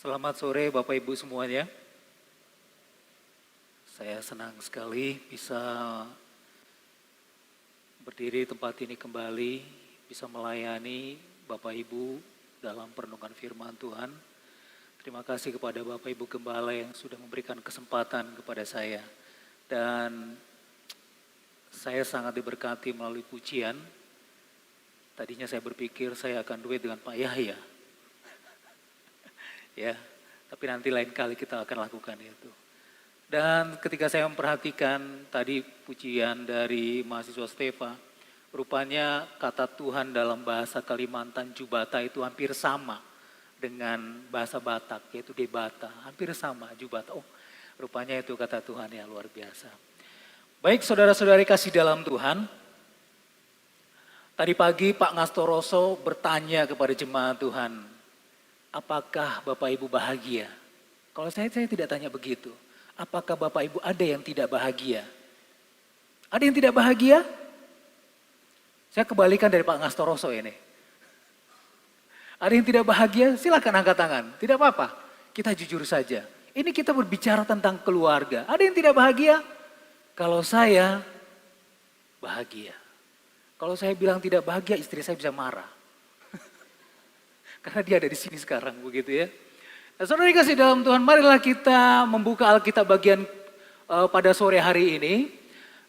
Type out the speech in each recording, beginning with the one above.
Selamat sore Bapak Ibu semuanya. Saya senang sekali bisa berdiri di tempat ini kembali, bisa melayani Bapak Ibu dalam perenungan firman Tuhan. Terima kasih kepada Bapak Ibu Gembala yang sudah memberikan kesempatan kepada saya. Dan saya sangat diberkati melalui pujian. Tadinya saya berpikir saya akan duet dengan Pak Yahya. Ya, tapi nanti lain kali kita akan lakukan itu. Dan ketika saya memperhatikan tadi pujian dari mahasiswa Stefa, rupanya kata Tuhan dalam bahasa Kalimantan Jubata itu hampir sama dengan bahasa Batak, yaitu Debata, hampir sama Jubata. Oh, rupanya itu kata Tuhan ya, luar biasa. Baik saudara-saudari kasih dalam Tuhan, tadi pagi Pak Ngastoroso bertanya kepada jemaat Tuhan, apakah Bapak Ibu bahagia? Kalau saya tidak tanya begitu. Apakah Bapak Ibu ada yang tidak bahagia? Ada yang tidak bahagia? Saya kebalikan dari Pak Ngastoroso ini. Ada yang tidak bahagia? Silakan angkat tangan. Tidak apa-apa. Kita jujur saja. Ini kita berbicara tentang keluarga. Ada yang tidak bahagia? Kalau saya bahagia. Kalau saya bilang tidak bahagia, istri saya bisa marah. Karena dia ada di sini sekarang, begitu ya. Nah, saudara dikasih dalam Tuhan, marilah kita membuka Alkitab bagian pada sore hari ini.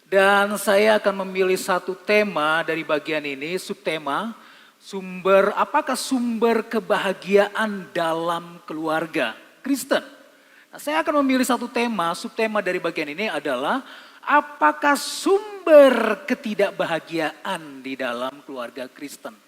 Dan saya akan memilih satu tema dari bagian ini, subtema, apakah sumber kebahagiaan dalam keluarga Kristen. Nah, saya akan memilih satu tema, subtema dari bagian ini adalah, apakah sumber ketidakbahagiaan di dalam keluarga Kristen.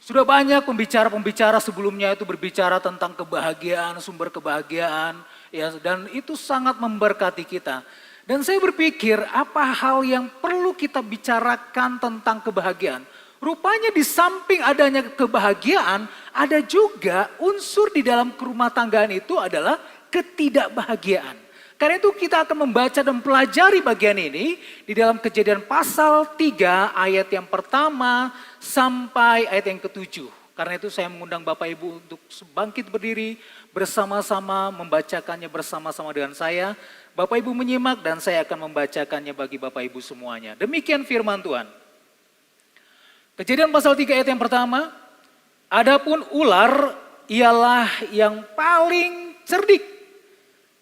Sudah banyak pembicara-pembicara sebelumnya itu berbicara tentang kebahagiaan, sumber kebahagiaan, ya, dan itu sangat memberkati kita. Dan saya berpikir apa hal yang perlu kita bicarakan tentang kebahagiaan. Rupanya di samping adanya kebahagiaan, ada juga unsur di dalam kerumah tanggaan itu adalah ketidakbahagiaan. Karena itu kita akan membaca dan pelajari bagian ini di dalam Kejadian pasal 3 ayat yang pertama sampai ayat yang ke-7. Karena itu saya mengundang Bapak Ibu untuk bangkit berdiri bersama-sama membacakannya bersama-sama dengan saya. Bapak Ibu menyimak dan saya akan membacakannya bagi Bapak Ibu semuanya. Demikian firman Tuhan. Kejadian pasal 3 ayat yang pertama. Adapun ular ialah yang paling cerdik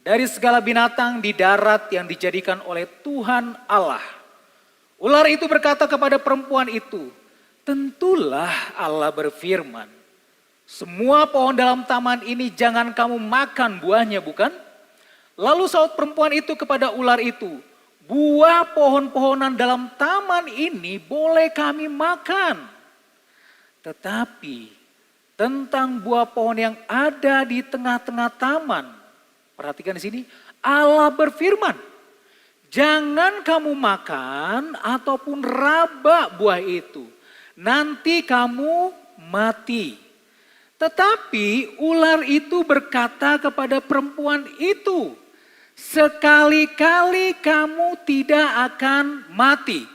dari segala binatang di darat yang dijadikan oleh Tuhan Allah. Ular itu berkata kepada perempuan itu, tentulah Allah berfirman, semua pohon dalam taman ini jangan kamu makan buahnya, bukan? Lalu saut perempuan itu kepada ular itu, buah pohon-pohonan dalam taman ini boleh kami makan. Tetapi tentang buah pohon yang ada di tengah-tengah taman, perhatikan di sini, Allah berfirman, jangan kamu makan ataupun raba buah itu, nanti kamu mati. Tetapi ular itu berkata kepada perempuan itu, sekali-kali kamu tidak akan mati.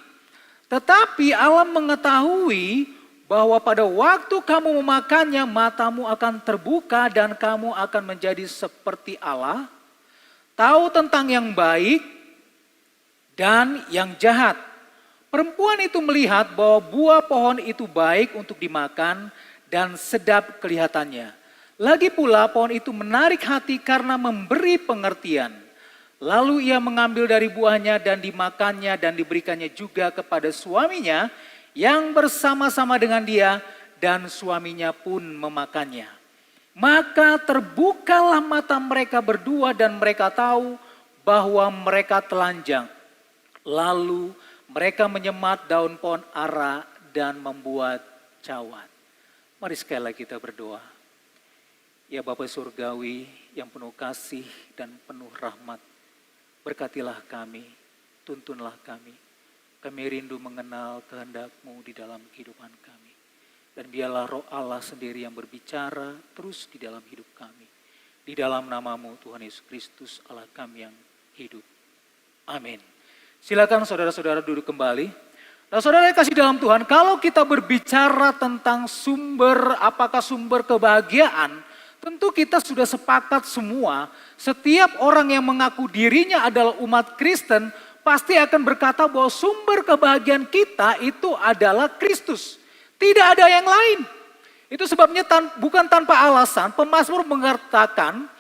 Tetapi Allah mengetahui bahwa pada waktu kamu memakannya matamu akan terbuka dan kamu akan menjadi seperti Allah, tahu tentang yang baik dan yang jahat. Perempuan itu melihat bahwa buah pohon itu baik untuk dimakan dan sedap kelihatannya. Lagi pula pohon itu menarik hati karena memberi pengertian. Lalu ia mengambil dari buahnya dan dimakannya dan diberikannya juga kepada suaminya yang bersama-sama dengan dia, dan suaminya pun memakannya. Maka terbukalah mata mereka berdua dan mereka tahu bahwa mereka telanjang. Lalu mereka menyemat daun pohon ara dan membuat cawan. Mari sekali lagi kita berdoa. Ya Bapa Surgawi yang penuh kasih dan penuh rahmat, berkatilah kami, tuntunlah kami. Kami rindu mengenal kehendak-Mu di dalam kehidupan kami. Dan biarlah Roh Allah sendiri yang berbicara terus di dalam hidup kami. Di dalam nama-Mu Tuhan Yesus Kristus Allah kami yang hidup. Amin. Silakan saudara-saudara duduk kembali. Nah saudara yang kasih dalam Tuhan, kalau kita berbicara tentang apakah sumber kebahagiaan, Tentu kita sudah sepakat semua, setiap orang yang mengaku dirinya adalah umat Kristen pasti akan berkata bahwa sumber kebahagiaan kita itu adalah Kristus. Tidak ada yang lain. Itu sebabnya bukan tanpa alasan pemazmur mengatakan,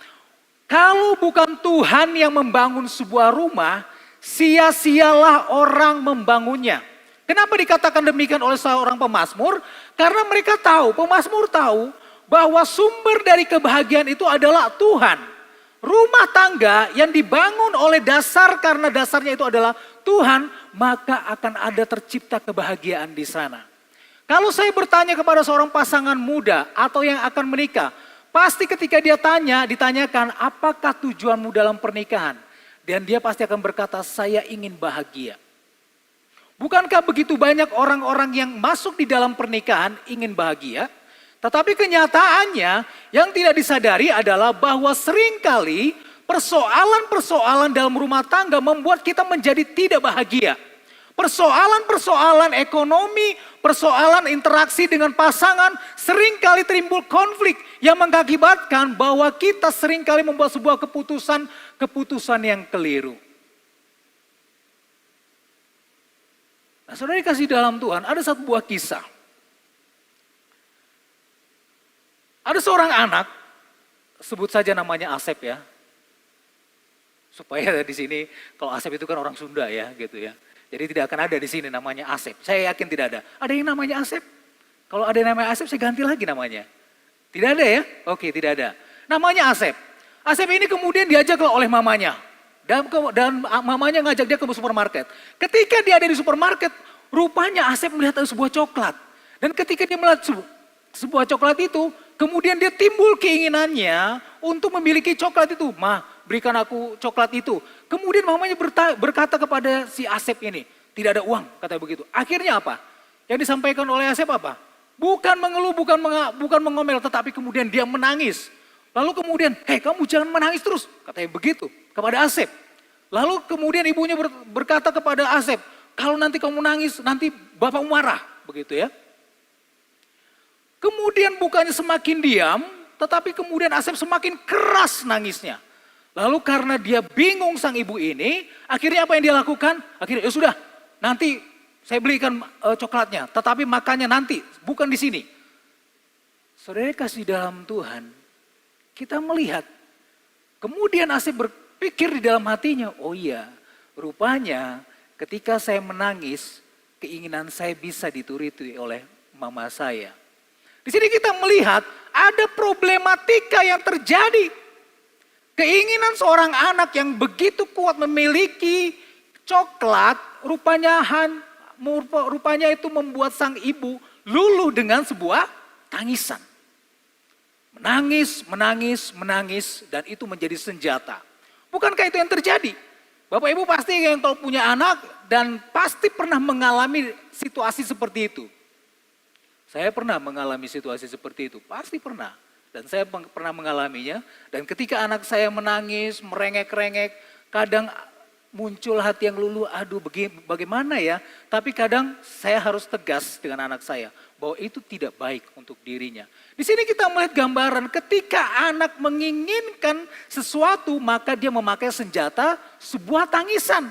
kalau bukan Tuhan yang membangun sebuah rumah, sia-sialah orang membangunnya. Kenapa dikatakan demikian oleh seorang pemazmur? Karena mereka tahu, pemazmur tahu bahwa sumber dari kebahagiaan itu adalah Tuhan. Rumah tangga yang dibangun oleh dasar karena dasarnya itu adalah Tuhan, maka akan ada tercipta kebahagiaan di sana. Kalau saya bertanya kepada seorang pasangan muda atau yang akan menikah, pasti ketika dia ditanyakan apakah tujuanmu dalam pernikahan? Dan dia pasti akan berkata, saya ingin bahagia. Bukankah begitu banyak orang-orang yang masuk di dalam pernikahan ingin bahagia? Tetapi kenyataannya yang tidak disadari adalah bahwa seringkali persoalan-persoalan dalam rumah tangga membuat kita menjadi tidak bahagia. Persoalan-persoalan ekonomi, persoalan interaksi dengan pasangan seringkali timbul konflik yang mengakibatkan bahwa kita seringkali membuat sebuah keputusan yang keliru. Nah, saudara dikasih dalam Tuhan, ada satu buah kisah. Ada seorang anak, sebut saja namanya Asep ya. Supaya di sini, kalau Asep itu kan orang Sunda ya gitu ya. Jadi tidak akan ada di sini namanya Asep. Saya yakin tidak ada. Ada yang namanya Asep? Kalau ada yang namanya Asep, saya ganti lagi namanya. Tidak ada ya? Oke, tidak ada. Namanya Asep. Asep ini kemudian diajak oleh mamanya. Dan mamanya ngajak dia ke supermarket. Ketika dia ada di supermarket, rupanya Asep melihat ada sebuah coklat. Dan ketika dia melihat sebuah coklat itu, kemudian dia timbul keinginannya untuk memiliki coklat itu. Ma, berikan aku coklat itu. Kemudian mamanya berkata kepada si Asep ini, tidak ada uang, katanya begitu. Akhirnya apa? Yang disampaikan oleh Asep apa? Bukan mengeluh, bukan mengomel, tetapi kemudian dia menangis. Lalu kemudian, hei kamu jangan menangis terus, katanya begitu kepada Asep. Lalu kemudian ibunya berkata kepada Asep, kalau nanti kamu nangis, nanti bapak marah, begitu ya. Kemudian bukannya semakin diam, tetapi kemudian Asep semakin keras nangisnya. Lalu karena dia bingung sang ibu ini, akhirnya apa yang dia lakukan? Akhirnya ya sudah, nanti saya belikan coklatnya, tetapi makannya nanti, bukan di sini. Saudara kasih dalam Tuhan, kita melihat, kemudian Asep berpikir di dalam hatinya, oh iya, rupanya ketika saya menangis, keinginan saya bisa dituruti oleh mama saya. Di sini kita melihat ada problematika yang terjadi. Keinginan seorang anak yang begitu kuat memiliki coklat, rupanya itu membuat sang ibu luluh dengan sebuah tangisan. Menangis, dan itu menjadi senjata. Bukankah itu yang terjadi? Bapak Ibu pasti yang kalau punya anak dan pasti pernah mengalami situasi seperti itu. Saya pernah mengalami situasi seperti itu, pasti pernah. Dan saya pernah mengalaminya, dan ketika anak saya menangis, merengek-rengek, kadang muncul hati yang luluh, aduh bagaimana ya. Tapi kadang saya harus tegas dengan anak saya, bahwa itu tidak baik untuk dirinya. Di sini kita melihat gambaran ketika anak menginginkan sesuatu, maka dia memakai senjata sebuah tangisan.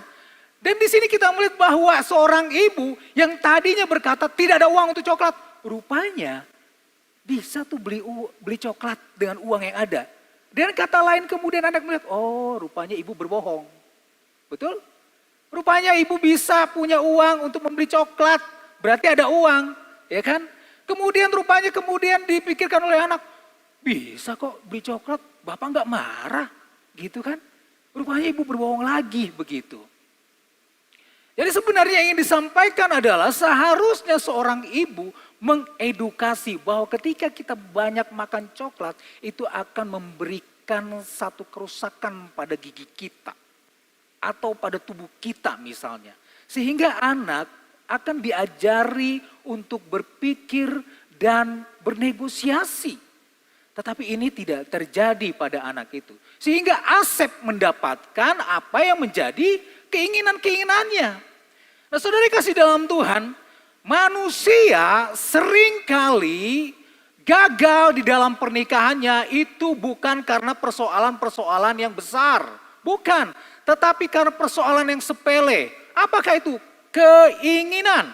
Dan di sini kita melihat bahwa seorang ibu yang tadinya berkata tidak ada uang untuk coklat, rupanya bisa tuh beli coklat dengan uang yang ada. Dan kata lain kemudian anak melihat, oh rupanya ibu berbohong. Betul? Rupanya ibu bisa punya uang untuk membeli coklat, berarti ada uang, ya kan? Kemudian rupanya dipikirkan oleh anak, bisa kok beli coklat, bapak nggak marah, gitu kan? Rupanya ibu berbohong lagi begitu. Jadi sebenarnya yang ingin disampaikan adalah seharusnya seorang ibu mengedukasi bahwa ketika kita banyak makan coklat itu akan memberikan satu kerusakan pada gigi kita atau pada tubuh kita misalnya. Sehingga anak akan diajari untuk berpikir dan bernegosiasi. Tetapi ini tidak terjadi pada anak itu. Sehingga Asep mendapatkan apa yang menjadi keinginan-keinginannya. Nah saudara kasih dalam Tuhan, manusia seringkali gagal di dalam pernikahannya itu bukan karena persoalan-persoalan yang besar. Bukan, tetapi karena persoalan yang sepele. Apakah itu? Keinginan.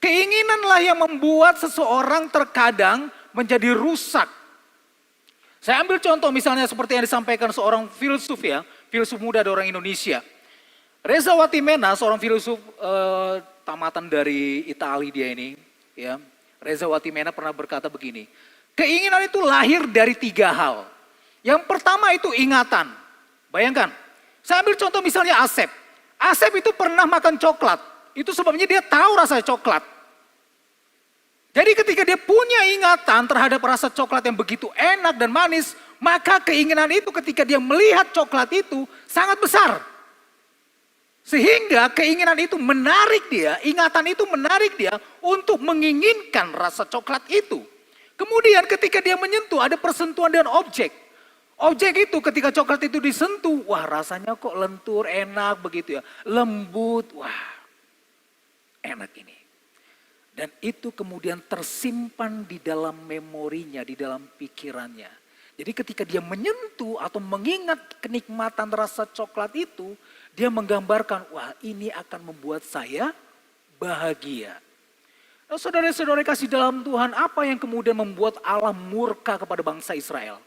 Keinginanlah yang membuat seseorang terkadang menjadi rusak. Saya ambil contoh misalnya seperti yang disampaikan seorang filsuf ya, filsuf muda dari orang Indonesia. Reza Watimena, seorang filsuf tamatan dari Italia dia ini, ya. Reza Watimena pernah berkata begini, keinginan itu lahir dari 3 hal. Yang pertama itu ingatan. Bayangkan, saya ambil contoh misalnya Asep. Asep itu pernah makan coklat, itu sebabnya dia tahu rasa coklat. Jadi ketika dia punya ingatan terhadap rasa coklat yang begitu enak dan manis, maka keinginan itu ketika dia melihat coklat itu sangat besar. Sehingga keinginan itu menarik dia, ingatan itu menarik dia untuk menginginkan rasa coklat itu. Kemudian ketika dia menyentuh ada persentuhan dengan objek. Objek itu ketika coklat itu disentuh, wah rasanya kok lentur, enak begitu ya. Lembut, wah enak ini. Dan itu kemudian tersimpan di dalam memorinya, di dalam pikirannya. Jadi ketika dia menyentuh atau mengingat kenikmatan rasa coklat itu, dia menggambarkan, wah ini akan membuat saya bahagia. Nah, saudara-saudara kasih dalam Tuhan, apa yang kemudian membuat Allah murka kepada bangsa Israel?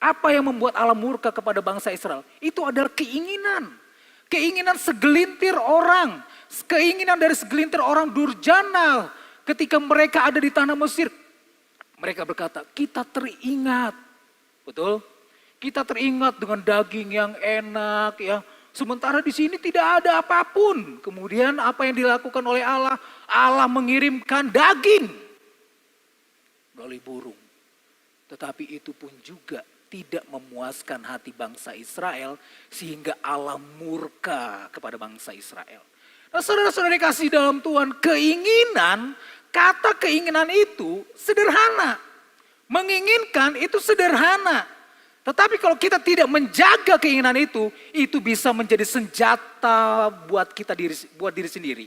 Apa yang membuat Allah murka kepada bangsa Israel? Itu adalah keinginan. Keinginan segelintir orang. Keinginan dari segelintir orang durjana ketika mereka ada di tanah Mesir. Mereka berkata, kita teringat. Betul? Kita teringat dengan daging yang enak ya. Sementara di sini tidak ada apapun. Kemudian apa yang dilakukan oleh Allah? Allah mengirimkan daging melalui burung. Tetapi itu pun juga tidak memuaskan hati bangsa Israel sehingga Allah murka kepada bangsa Israel. Nah, saudara-saudara kasih dalam Tuhan, keinginan, kata keinginan itu sederhana. Menginginkan itu sederhana. Tetapi kalau kita tidak menjaga keinginan itu bisa menjadi senjata buat kita buat diri sendiri.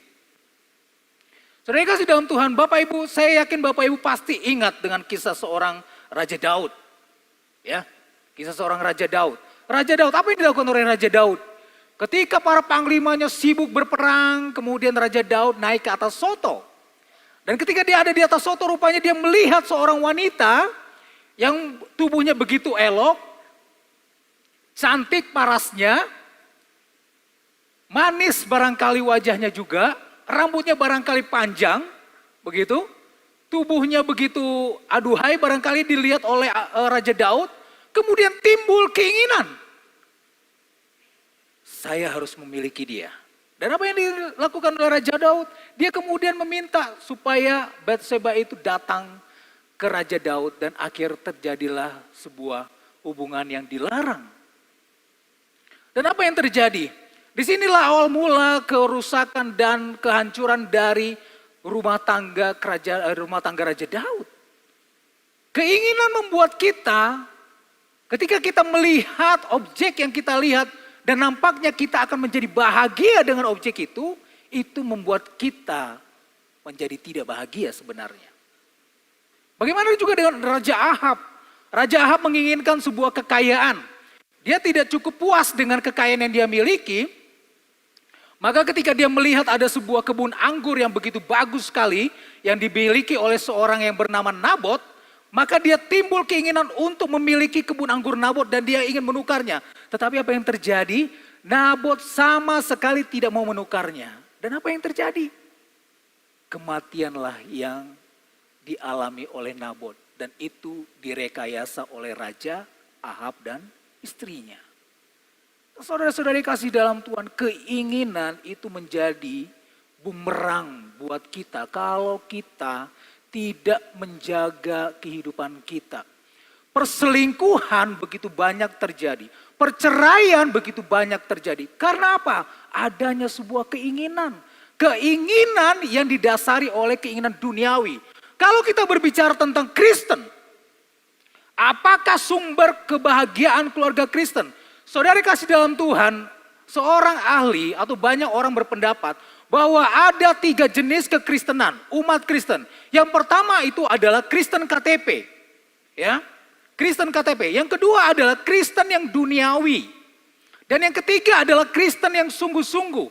Saudara kasih dalam Tuhan, Bapak Ibu, saya yakin Bapak Ibu pasti ingat dengan kisah seorang Raja Daud. Ya, kisah seorang Raja Daud. Raja Daud, apa yang dilakukan oleh Raja Daud? Ketika para panglimanya sibuk berperang, kemudian Raja Daud naik ke atas soto. Dan ketika dia ada di atas soto, rupanya dia melihat seorang wanita yang tubuhnya begitu elok, cantik parasnya, manis barangkali wajahnya juga, rambutnya barangkali panjang, begitu. Tubuhnya begitu aduhai barangkali dilihat oleh Raja Daud, kemudian timbul keinginan. Saya harus memiliki dia. Dan apa yang dilakukan oleh Raja Daud? Dia kemudian meminta supaya Batseba itu datang ke Raja Daud dan akhir terjadilah sebuah hubungan yang dilarang. Dan apa yang terjadi? Disinilah awal mula kerusakan dan kehancuran dari rumah tangga Raja Daud. Keinginan membuat kita, ketika kita melihat objek yang kita lihat, dan nampaknya kita akan menjadi bahagia dengan objek itu membuat kita menjadi tidak bahagia sebenarnya. Bagaimana juga dengan Raja Ahab? Raja Ahab menginginkan sebuah kekayaan. Dia tidak cukup puas dengan kekayaan yang dia miliki. Maka ketika dia melihat ada sebuah kebun anggur yang begitu bagus sekali, yang dimiliki oleh seorang yang bernama Nabot, maka dia timbul keinginan untuk memiliki kebun anggur Nabot dan dia ingin menukarnya. Tetapi apa yang terjadi? Nabot sama sekali tidak mau menukarnya. Dan apa yang terjadi? Kematianlah yang dialami oleh Nabot. Dan itu direkayasa oleh Raja Ahab dan istrinya. Saudara-saudari kasih dalam Tuhan, keinginan itu menjadi bumerang buat kita. Kalau kita tidak menjaga kehidupan kita. Perselingkuhan begitu banyak terjadi. Perceraian begitu banyak terjadi. Karena apa? Adanya sebuah keinginan. Keinginan yang didasari oleh keinginan duniawi. Kalau kita berbicara tentang Kristen, apakah sumber kebahagiaan keluarga Kristen? Saudara kasih dalam Tuhan, seorang ahli atau banyak orang berpendapat bahwa ada 3 jenis kekristenan, umat Kristen. Yang pertama itu adalah Kristen KTP. Ya, Kristen KTP. Yang kedua adalah Kristen yang duniawi. Dan yang ketiga adalah Kristen yang sungguh-sungguh.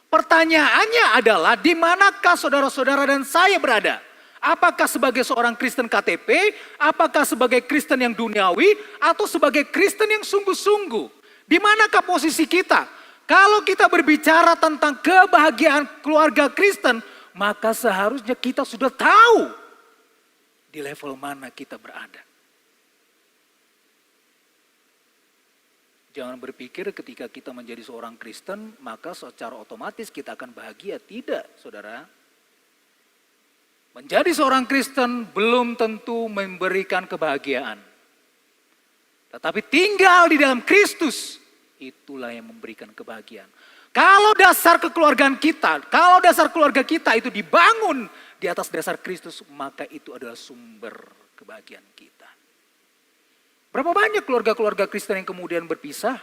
Pertanyaannya adalah di manakah saudara-saudara dan saya berada? Apakah sebagai seorang Kristen KTP, apakah sebagai Kristen yang duniawi, atau sebagai Kristen yang sungguh-sungguh? Di manakah posisi kita? Kalau kita berbicara tentang kebahagiaan keluarga Kristen, maka seharusnya kita sudah tahu di level mana kita berada. Jangan berpikir ketika kita menjadi seorang Kristen, maka secara otomatis kita akan bahagia. Tidak, saudara. Menjadi seorang Kristen belum tentu memberikan kebahagiaan. Tetapi tinggal di dalam Kristus, itulah yang memberikan kebahagiaan. Kalau dasar kekeluargaan kita, kalau dasar keluarga kita itu dibangun di atas dasar Kristus, maka itu adalah sumber kebahagiaan kita. Berapa banyak keluarga-keluarga Kristen yang kemudian berpisah?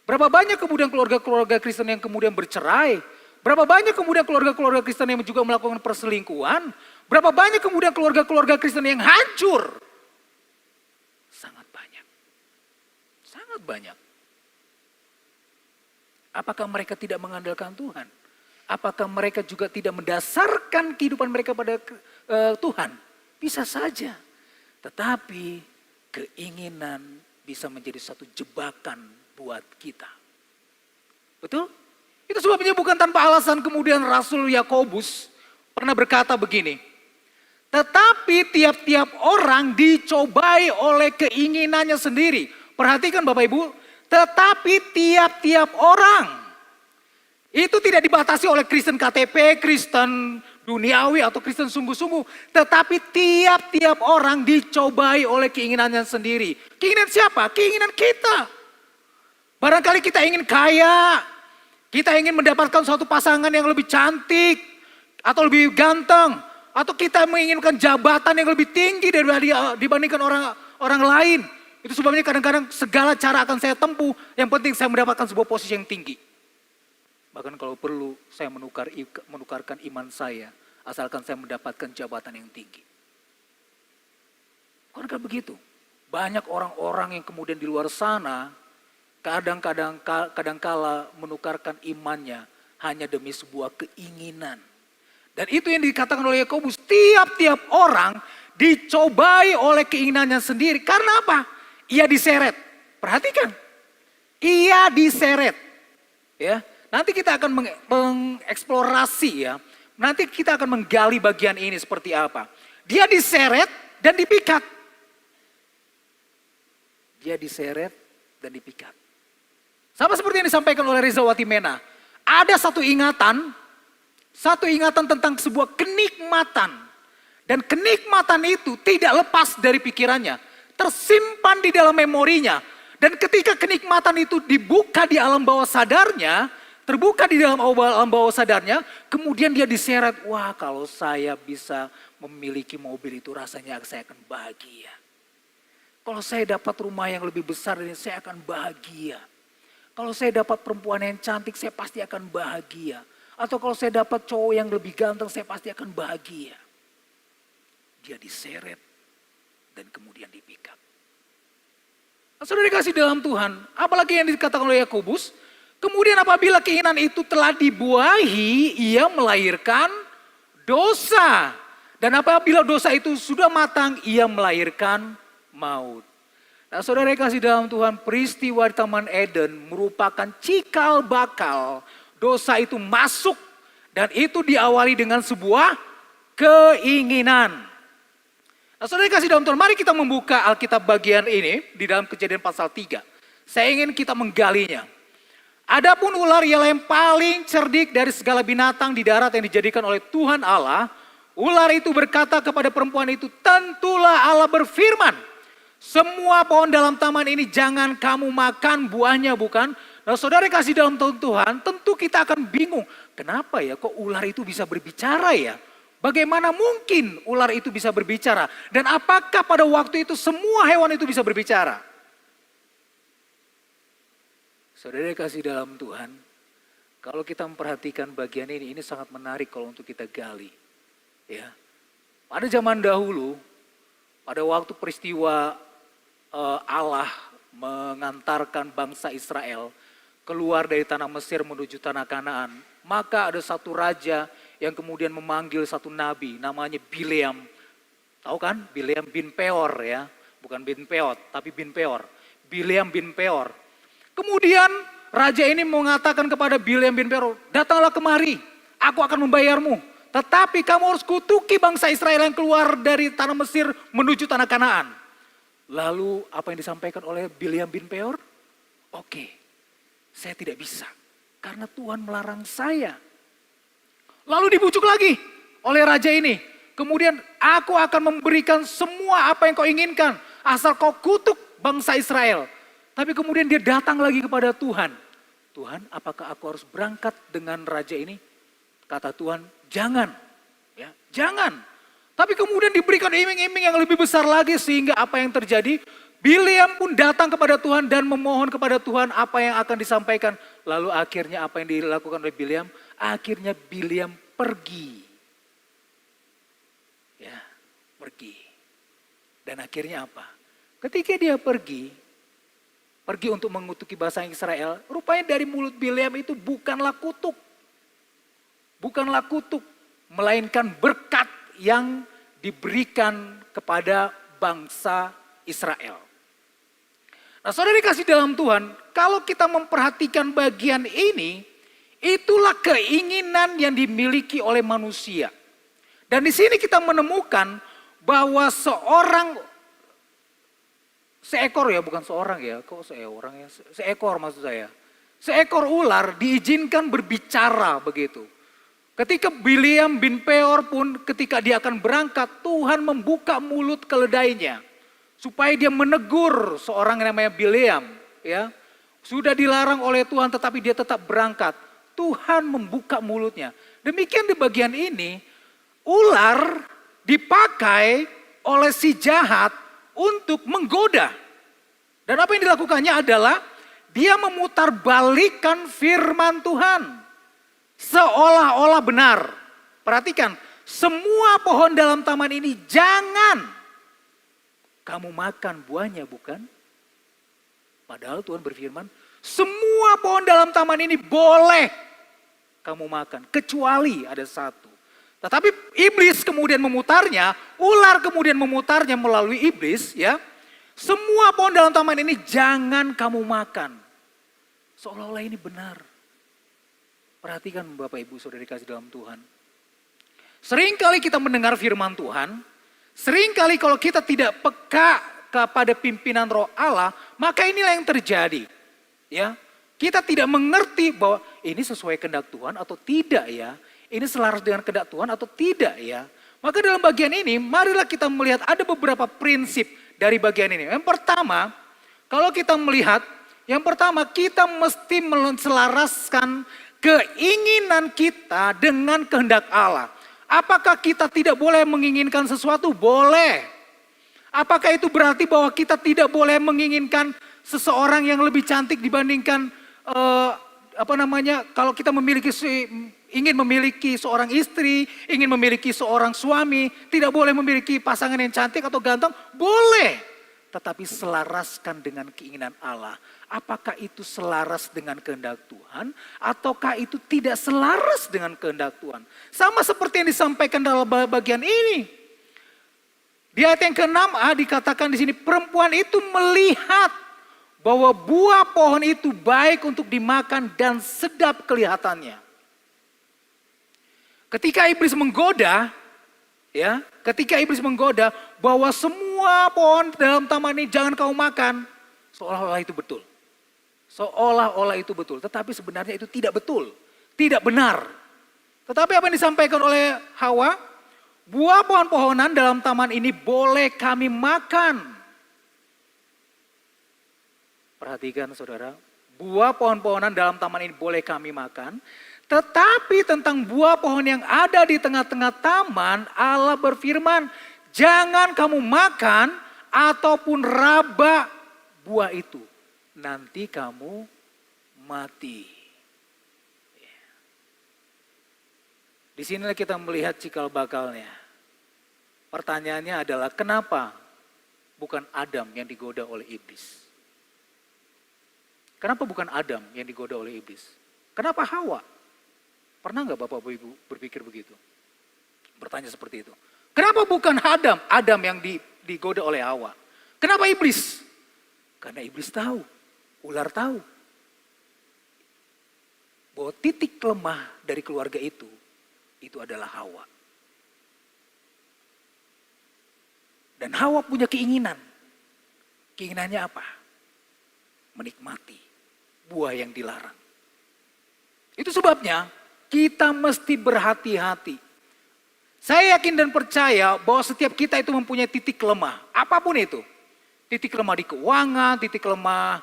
Berapa banyak kemudian keluarga-keluarga Kristen yang kemudian bercerai? Berapa banyak kemudian keluarga-keluarga Kristen yang juga melakukan perselingkuhan? Berapa banyak kemudian keluarga-keluarga Kristen yang hancur? Sangat banyak. Sangat banyak. Apakah mereka tidak mengandalkan Tuhan? Apakah mereka juga tidak mendasarkan kehidupan mereka pada Tuhan? Bisa saja. Tetapi keinginan bisa menjadi satu jebakan buat kita. Betul? Itu sebabnya bukan tanpa alasan kemudian Rasul Yakobus pernah berkata begini. Tetapi tiap-tiap orang dicobai oleh keinginannya sendiri. Perhatikan Bapak Ibu. Tetapi tiap-tiap orang. Itu tidak dibatasi oleh Kristen KTP, Kristen duniawi atau Kristen sungguh-sungguh. Tetapi tiap-tiap orang dicobai oleh keinginannya sendiri. Keinginan siapa? Keinginan kita. Barangkali kita ingin kaya. Kita ingin mendapatkan suatu pasangan yang lebih cantik. Atau lebih ganteng. Atau kita menginginkan jabatan yang lebih tinggi dibandingkan orang lain. Itu sebabnya kadang-kadang segala cara akan saya tempuh. Yang penting saya mendapatkan sebuah posisi yang tinggi. Bahkan kalau perlu saya menukarkan iman saya. Asalkan saya mendapatkan jabatan yang tinggi. Bukankah begitu? Banyak orang-orang yang kemudian di luar sana. Kadang-kala menukarkan imannya. Hanya demi sebuah keinginan. Dan itu yang dikatakan oleh Yakobus. Tiap-tiap orang dicobai oleh keinginannya sendiri. Karena apa? Ia diseret. Perhatikan. Ia diseret. Ya. Nanti kita akan mengeksplorasi ya. Nanti kita akan menggali bagian ini seperti apa. Dia diseret dan dipikat. Dia diseret dan dipikat. Sama seperti yang disampaikan oleh Reza Watimena. Ada satu ingatan tentang sebuah kenikmatan. Dan kenikmatan itu tidak lepas dari pikirannya. Tersimpan di dalam memorinya. Dan ketika kenikmatan itu dibuka di alam bawah sadarnya, terbuka di dalam alam bawah sadarnya, kemudian dia diseret, wah kalau saya bisa memiliki mobil itu rasanya saya akan bahagia. Kalau saya dapat rumah yang lebih besar ini saya akan bahagia. Kalau saya dapat perempuan yang cantik saya pasti akan bahagia. Atau kalau saya dapat cowok yang lebih ganteng saya pasti akan bahagia. Dia diseret. Dan kemudian dipikat. Nah, saudara dikasih dalam Tuhan, apalagi yang dikatakan oleh Yakobus, kemudian apabila keinginan itu telah dibuahi, ia melahirkan dosa. Dan apabila dosa itu sudah matang, ia melahirkan maut. Nah, saudara dikasih dalam Tuhan, peristiwa di Taman Eden merupakan cikal bakal dosa itu masuk. Dan itu diawali dengan sebuah keinginan. Nah, saudara kasih dalam Tuhan, mari kita membuka Alkitab bagian ini di dalam Kejadian pasal 3. Saya ingin kita menggalinya. Adapun ular ialah yang paling cerdik dari segala binatang di darat yang dijadikan oleh Tuhan Allah. Ular itu berkata kepada perempuan itu, tentulah Allah berfirman, semua pohon dalam taman ini jangan kamu makan buahnya, bukan? Nah, saudara kasih dalam Tuhan, tentu kita akan bingung. Kenapa ya kok ular itu bisa berbicara ya? Bagaimana mungkin ular itu bisa berbicara? Dan apakah pada waktu itu semua hewan itu bisa berbicara? Saudara kasih dalam Tuhan, kalau kita memperhatikan bagian ini sangat menarik kalau untuk kita gali. Ya, pada zaman dahulu, pada waktu peristiwa Allah mengantarkan bangsa Israel keluar dari tanah Mesir menuju tanah Kanaan, maka ada satu raja yang kemudian memanggil satu nabi namanya Bileam. Tahu kan? Bileam bin Peor ya, bukan bin Peot tapi bin Peor. Bileam bin Peor. Kemudian raja ini mengatakan kepada Bileam bin Peor, datanglah kemari, aku akan membayarmu. Tetapi kamu harus kutuki bangsa Israel yang keluar dari tanah Mesir menuju tanah Kanaan. Lalu apa yang disampaikan oleh Bileam bin Peor? Oke, saya tidak bisa karena Tuhan melarang saya. Lalu dibujuk lagi oleh raja ini. Kemudian aku akan memberikan semua apa yang kau inginkan asal kau kutuk bangsa Israel. Tapi kemudian dia datang lagi kepada Tuhan. Tuhan, apakah aku harus berangkat dengan raja ini? Kata Tuhan, jangan. Ya, jangan. Tapi kemudian diberikan iming-iming yang lebih besar lagi sehingga apa yang terjadi? Bileam pun datang kepada Tuhan dan memohon kepada Tuhan apa yang akan disampaikan. Lalu akhirnya apa yang dilakukan oleh Bileam? Akhirnya Bileam pergi. Ya, pergi. Dan akhirnya apa? Ketika dia pergi untuk mengutuki bangsa Israel, rupanya dari mulut Bileam itu bukanlah kutuk. Bukanlah kutuk, melainkan berkat yang diberikan kepada bangsa Israel. Nah, saudara dikasih dalam Tuhan, kalau kita memperhatikan bagian ini, itulah keinginan yang dimiliki oleh manusia. Dan di sini kita menemukan bahwa seekor ya, bukan seorang ya, kok seorang ya, seekor maksud saya. Seekor ular diizinkan berbicara begitu. Ketika Bileam bin Peor pun ketika dia akan berangkat, Tuhan membuka mulut keledainya. Supaya dia menegur seorang yang namanya Bileam. Ya. Sudah dilarang oleh Tuhan tetapi dia tetap berangkat. Tuhan membuka mulutnya. Demikian di bagian ini, ular dipakai oleh si jahat untuk menggoda. Dan apa yang dilakukannya adalah dia memutarbalikkan firman Tuhan. Seolah-olah benar. Perhatikan, semua pohon dalam taman ini jangan kamu makan buahnya, bukan? Padahal Tuhan berfirman, semua pohon dalam taman ini boleh kamu makan. Kecuali ada satu. Tetapi iblis kemudian memutarnya, ular kemudian memutarnya melalui iblis. Ya, semua pohon dalam taman ini jangan kamu makan. Seolah-olah ini benar. Perhatikan Bapak Ibu Saudara dikasih dalam Tuhan. Seringkali kita mendengar firman Tuhan, seringkali kalau kita tidak peka kepada pimpinan Roh Allah, maka inilah yang terjadi. Ya, kita tidak mengerti bahwa ini sesuai kehendak Tuhan atau tidak ya. Ini selaras dengan kehendak Tuhan atau tidak ya. Maka dalam bagian ini, marilah kita melihat ada beberapa prinsip dari bagian ini. Yang pertama, kalau kita melihat, yang pertama kita mesti menselaraskan keinginan kita dengan kehendak Allah. Apakah kita tidak boleh menginginkan sesuatu? Boleh. Apakah itu berarti bahwa kita tidak boleh menginginkan seseorang yang lebih cantik dibandingkan kalau kita ingin memiliki seorang istri, ingin memiliki seorang suami, tidak boleh memiliki pasangan yang cantik atau ganteng? Boleh. Tetapi selaraskan dengan keinginan Allah. Apakah itu selaras dengan kehendak Tuhan? Ataukah itu tidak selaras dengan kehendak Tuhan? Sama seperti yang disampaikan dalam bagian ini. Di ayat yang ke-6a dikatakan di sini, perempuan itu melihat bahwa buah pohon itu baik untuk dimakan dan sedap kelihatannya. Ketika iblis menggoda, ya, ketika iblis menggoda bahwa semua pohon dalam taman ini jangan kau makan, seolah-olah itu betul. Seolah-olah itu betul, tetapi sebenarnya itu tidak betul, tidak benar. Tetapi apa yang disampaikan oleh Hawa, buah pohon-pohonan dalam taman ini boleh kami makan. Perhatikan saudara, buah pohon-pohonan dalam taman ini boleh kami makan. Tetapi tentang buah pohon yang ada di tengah-tengah taman, Allah berfirman, jangan kamu makan ataupun raba buah itu. Nanti kamu mati. Di sinilah kita melihat cikal bakalnya. Pertanyaannya adalah kenapa bukan Adam yang digoda oleh iblis? Kenapa bukan Adam yang digoda oleh iblis? Kenapa Hawa? Pernah nggak Bapak Ibu berpikir begitu? Bertanya seperti itu. Kenapa bukan Adam yang digoda oleh Hawa? Kenapa iblis? Karena iblis tahu, ular tahu bahwa titik lemah dari keluarga itu adalah Hawa. Dan Hawa punya keinginan. Keinginannya apa? Menikmati buah yang dilarang. Itu sebabnya kita mesti berhati-hati. Saya yakin dan percaya bahwa setiap kita itu mempunyai titik lemah. Apapun itu. Titik lemah di keuangan, titik lemah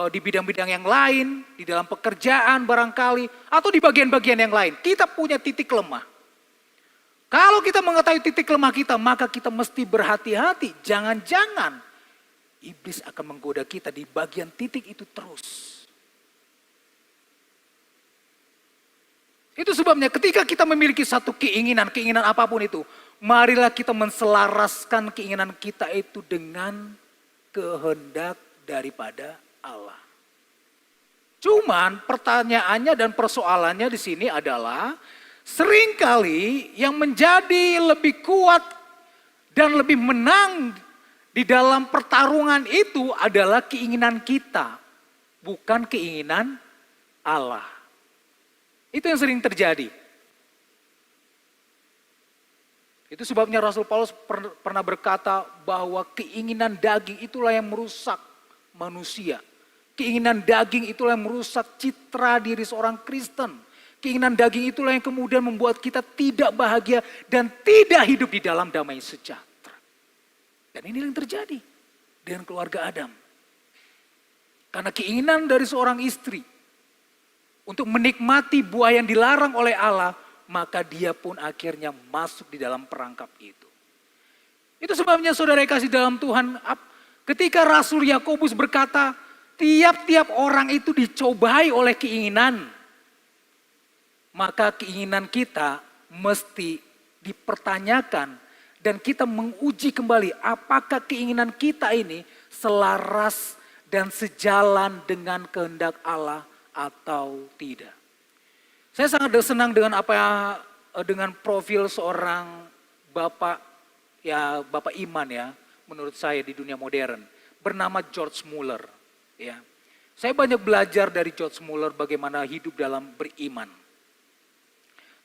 di bidang-bidang yang lain, di dalam pekerjaan barangkali, atau di bagian-bagian yang lain. Kita punya titik lemah. Kalau kita mengetahui titik lemah kita, maka kita mesti berhati-hati. Jangan-jangan iblis akan menggoda kita di bagian titik itu terus. Itu sebabnya ketika kita memiliki satu keinginan apapun itu, marilah kita menselaraskan keinginan kita itu dengan kehendak daripada Allah. Cuman pertanyaannya dan persoalannya di sini adalah seringkali yang menjadi lebih kuat dan lebih menang di dalam pertarungan itu adalah keinginan kita, bukan keinginan Allah. Itu yang sering terjadi. Itu sebabnya Rasul Paulus pernah berkata bahwa keinginan daging itulah yang merusak manusia. Keinginan daging itulah yang merusak citra diri seorang Kristen. Keinginan daging itulah yang kemudian membuat kita tidak bahagia dan tidak hidup di dalam damai sejahtera. Dan ini yang terjadi dengan keluarga Adam. Karena keinginan dari seorang istri untuk menikmati buah yang dilarang oleh Allah, maka dia pun akhirnya masuk di dalam perangkap itu. Itu sebabnya saudara kasih dalam Tuhan, ketika Rasul Yakobus berkata, tiap-tiap orang itu dicobai oleh keinginan, maka keinginan kita mesti dipertanyakan dan kita menguji kembali apakah keinginan kita ini selaras dan sejalan dengan kehendak Allah atau tidak. Saya sangat senang dengan dengan profil seorang bapak iman ya, menurut saya di dunia modern, bernama George Muller ya. Saya banyak belajar dari George Muller bagaimana hidup dalam beriman.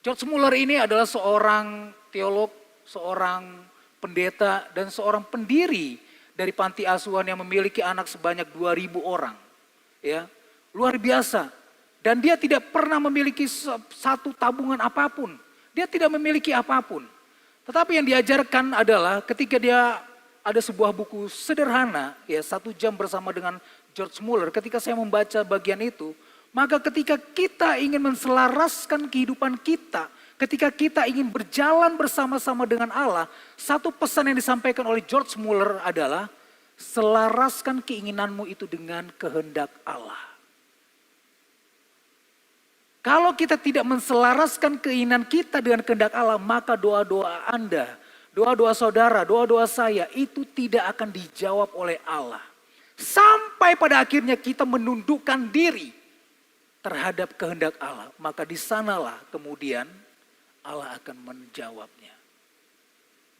George Muller ini adalah seorang teolog, seorang pendeta dan seorang pendiri dari panti asuhan yang memiliki anak sebanyak 2.000 orang ya. Luar biasa. Dan dia tidak pernah memiliki satu tabungan apapun. Dia tidak memiliki apapun. Tetapi yang diajarkan adalah ketika dia ada sebuah buku sederhana, ya 1 jam bersama dengan George Muller. Ketika saya membaca bagian itu, maka ketika kita ingin menselaraskan kehidupan kita, ketika kita ingin berjalan bersama-sama dengan Allah, satu pesan yang disampaikan oleh George Muller adalah selaraskan keinginanmu itu dengan kehendak Allah. Kalau kita tidak menselaraskan keinginan kita dengan kehendak Allah, maka doa-doa Anda, doa-doa saudara, doa-doa saya itu tidak akan dijawab oleh Allah. Sampai pada akhirnya kita menundukkan diri terhadap kehendak Allah, maka di sanalah kemudian Allah akan menjawabnya.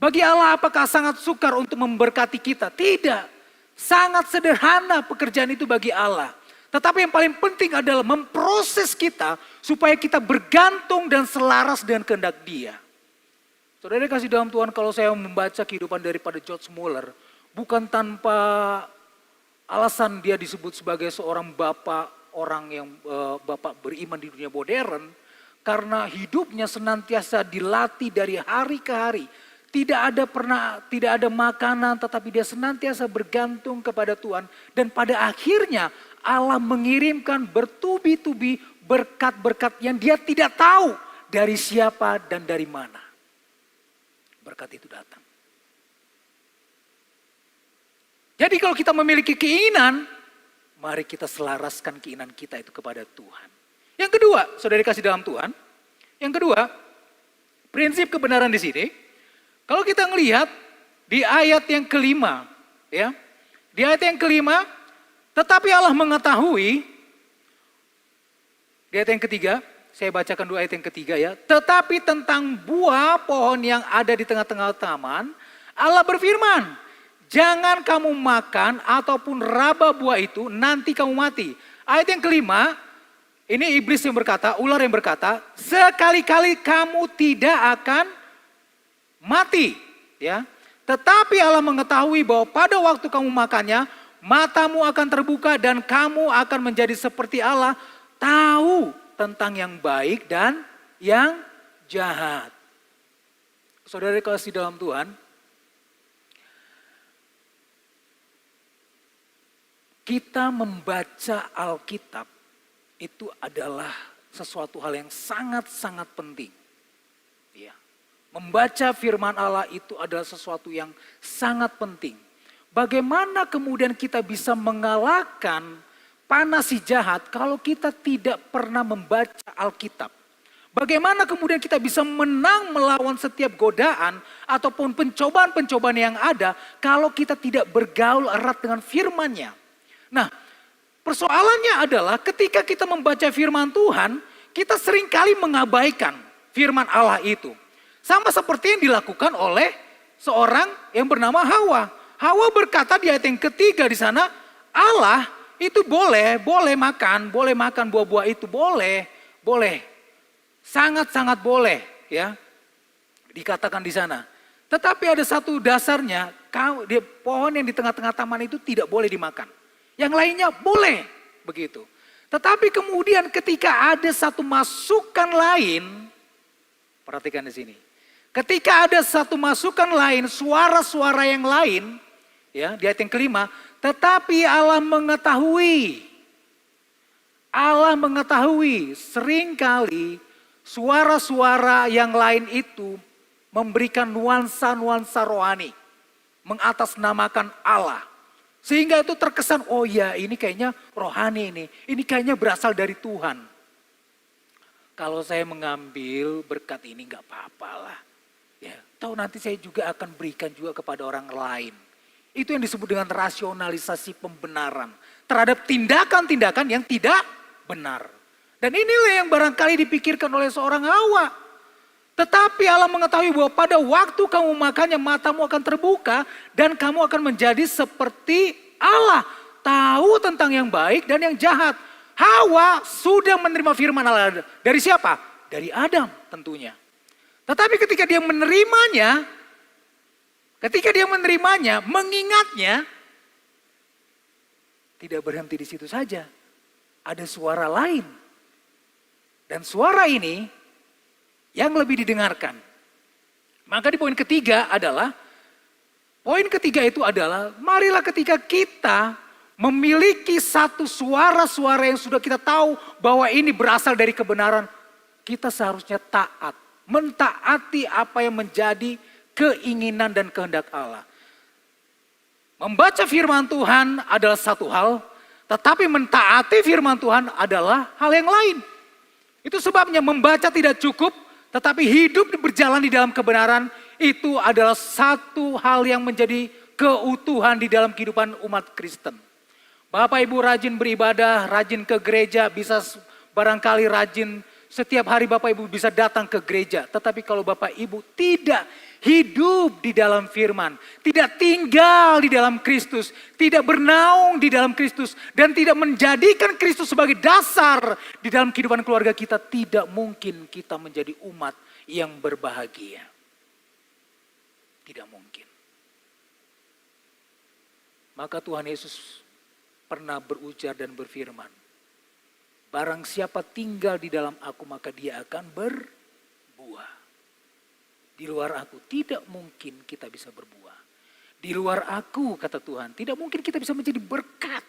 Bagi Allah apakah sangat sukar untuk memberkati kita? Tidak. Sangat sederhana pekerjaan itu bagi Allah. Tetapi yang paling penting adalah memproses kita supaya kita bergantung dan selaras dengan kehendak Dia. Saudara kasih dalam Tuhan, kalau saya membaca kehidupan daripada George Muller, bukan tanpa alasan dia disebut sebagai seorang bapak, orang yang bapak beriman di dunia modern, karena hidupnya senantiasa dilatih dari hari ke hari. Tidak ada makanan, tetapi dia senantiasa bergantung kepada Tuhan. Dan pada akhirnya Allah mengirimkan bertubi-tubi berkat-berkat yang dia tidak tahu dari siapa dan dari mana. Berkat itu datang. Jadi kalau kita memiliki keinginan, Mari kita selaraskan keinginan kita itu kepada Tuhan. Yang kedua, saudara dikasih dalam Tuhan. Yang kedua, prinsip kebenaran di sini. Kalau kita melihat di ayat yang kelima, ya, di ayat yang kelima, tetapi Allah mengetahui, di ayat yang ketiga, saya bacakan dua ayat yang ketiga ya. Tetapi tentang buah pohon yang ada di tengah-tengah taman, Allah berfirman, jangan kamu makan ataupun raba buah itu, nanti kamu mati. Ayat yang kelima, ini iblis yang berkata, ular yang berkata, sekali-kali kamu tidak akan mati. Ya. Tetapi Allah mengetahui bahwa pada waktu kamu makannya, matamu akan terbuka dan kamu akan menjadi seperti Allah, tahu tentang yang baik dan yang jahat. Saudara kasih dalam Tuhan, kita membaca Alkitab itu adalah sesuatu hal yang sangat-sangat penting. Ya. Membaca firman Allah itu adalah sesuatu yang sangat penting. Bagaimana kemudian kita bisa mengalahkan panas si jahat kalau kita tidak pernah membaca Alkitab? Bagaimana kemudian kita bisa menang melawan setiap godaan ataupun pencobaan-pencobaan yang ada kalau kita tidak bergaul erat dengan firman-Nya? Nah, persoalannya adalah ketika kita membaca firman Tuhan, kita seringkali mengabaikan firman Allah itu. Sama seperti yang dilakukan oleh seorang yang bernama Hawa. Hawa berkata di ayat yang ketiga di sana, Allah itu boleh makan buah-buah itu, boleh. Sangat-sangat boleh, ya. Dikatakan di sana. Tetapi ada satu dasarnya, pohon yang di tengah-tengah taman itu tidak boleh dimakan. Yang lainnya boleh, begitu. Tetapi kemudian ketika ada satu masukan lain, perhatikan di sini. Ketika ada satu masukan lain, suara-suara yang lain, ya, di ayat yang kelima, tetapi Allah mengetahui seringkali suara-suara yang lain itu memberikan nuansa-nuansa rohani, mengatasnamakan Allah. Sehingga itu terkesan, oh ya ini kayaknya rohani ini kayaknya berasal dari Tuhan. Kalau saya mengambil berkat ini gak apa-apa lah. Ya, tahu nanti saya juga akan berikan juga kepada orang lain. Itu yang disebut dengan rasionalisasi pembenaran terhadap tindakan-tindakan yang tidak benar. Dan inilah yang barangkali dipikirkan oleh seorang Hawa. Tetapi Allah mengetahui bahwa pada waktu kamu makannya matamu akan terbuka dan kamu akan menjadi seperti Allah. Tahu tentang yang baik dan yang jahat. Hawa sudah menerima firman Allah dari siapa? Dari Adam tentunya. Tetapi ketika dia menerimanya, mengingatnya, tidak berhenti di situ saja. Ada suara lain. Dan suara ini yang lebih didengarkan. Maka di poin ketiga itu adalah marilah ketika kita memiliki satu suara-suara yang sudah kita tahu bahwa ini berasal dari kebenaran, kita seharusnya taat, mentaati apa yang menjadi keinginan dan kehendak Allah. Membaca firman Tuhan adalah satu hal, tetapi mentaati firman Tuhan adalah hal yang lain. Itu sebabnya membaca tidak cukup, tetapi hidup berjalan di dalam kebenaran itu adalah satu hal yang menjadi keutuhan di dalam kehidupan umat Kristen. Bapak Ibu rajin beribadah, rajin ke gereja, bisa barangkali rajin setiap hari Bapak Ibu bisa datang ke gereja. Tetapi kalau Bapak Ibu tidak hidup di dalam firman, tidak tinggal di dalam Kristus, tidak bernaung di dalam Kristus, dan tidak menjadikan Kristus sebagai dasar di dalam kehidupan keluarga kita, tidak mungkin kita menjadi umat yang berbahagia. Tidak mungkin. Maka Tuhan Yesus pernah berujar dan berfirman, barang siapa tinggal di dalam aku maka dia akan berbuah. Di luar aku tidak mungkin kita bisa berbuah. Di luar aku kata Tuhan tidak mungkin kita bisa menjadi berkat.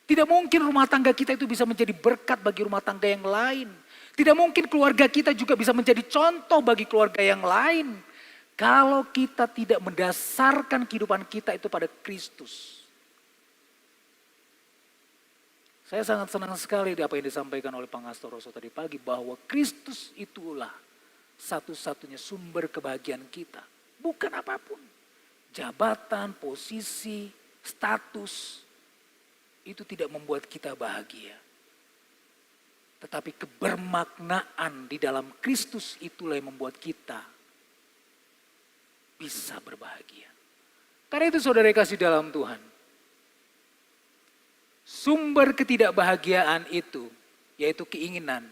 Tidak mungkin rumah tangga kita itu bisa menjadi berkat bagi rumah tangga yang lain. Tidak mungkin keluarga kita juga bisa menjadi contoh bagi keluarga yang lain. Kalau kita tidak mendasarkan kehidupan kita itu pada Kristus. Saya sangat senang sekali di apa yang disampaikan oleh Pastor Rosso tadi pagi, bahwa Kristus itulah satu-satunya sumber kebahagiaan kita. Bukan apapun. Jabatan, posisi, status, itu tidak membuat kita bahagia. Tetapi kebermaknaan di dalam Kristus itulah yang membuat kita bisa berbahagia. Karena itu saudara kasih dalam Tuhan, sumber ketidakbahagiaan itu, yaitu keinginan,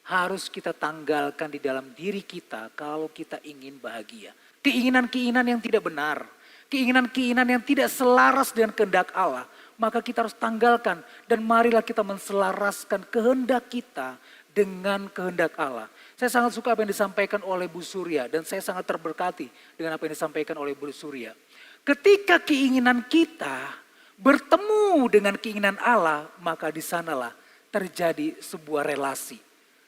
harus kita tanggalkan di dalam diri kita kalau kita ingin bahagia. Keinginan-keinginan yang tidak benar, keinginan-keinginan yang tidak selaras dengan kehendak Allah, maka kita harus tanggalkan dan marilah kita menselaraskan kehendak kita dengan kehendak Allah. Saya sangat suka apa yang disampaikan oleh Bu Surya dan saya sangat terberkati dengan apa yang disampaikan oleh Bu Surya. Ketika keinginan kita bertemu dengan keinginan Allah, maka di sanalah terjadi sebuah relasi.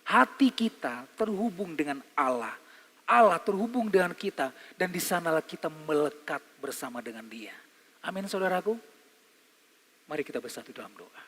Hati kita terhubung dengan Allah. Allah terhubung dengan kita dan di sanalah kita melekat bersama dengan Dia. Amin saudaraku. Mari kita bersatu dalam doa.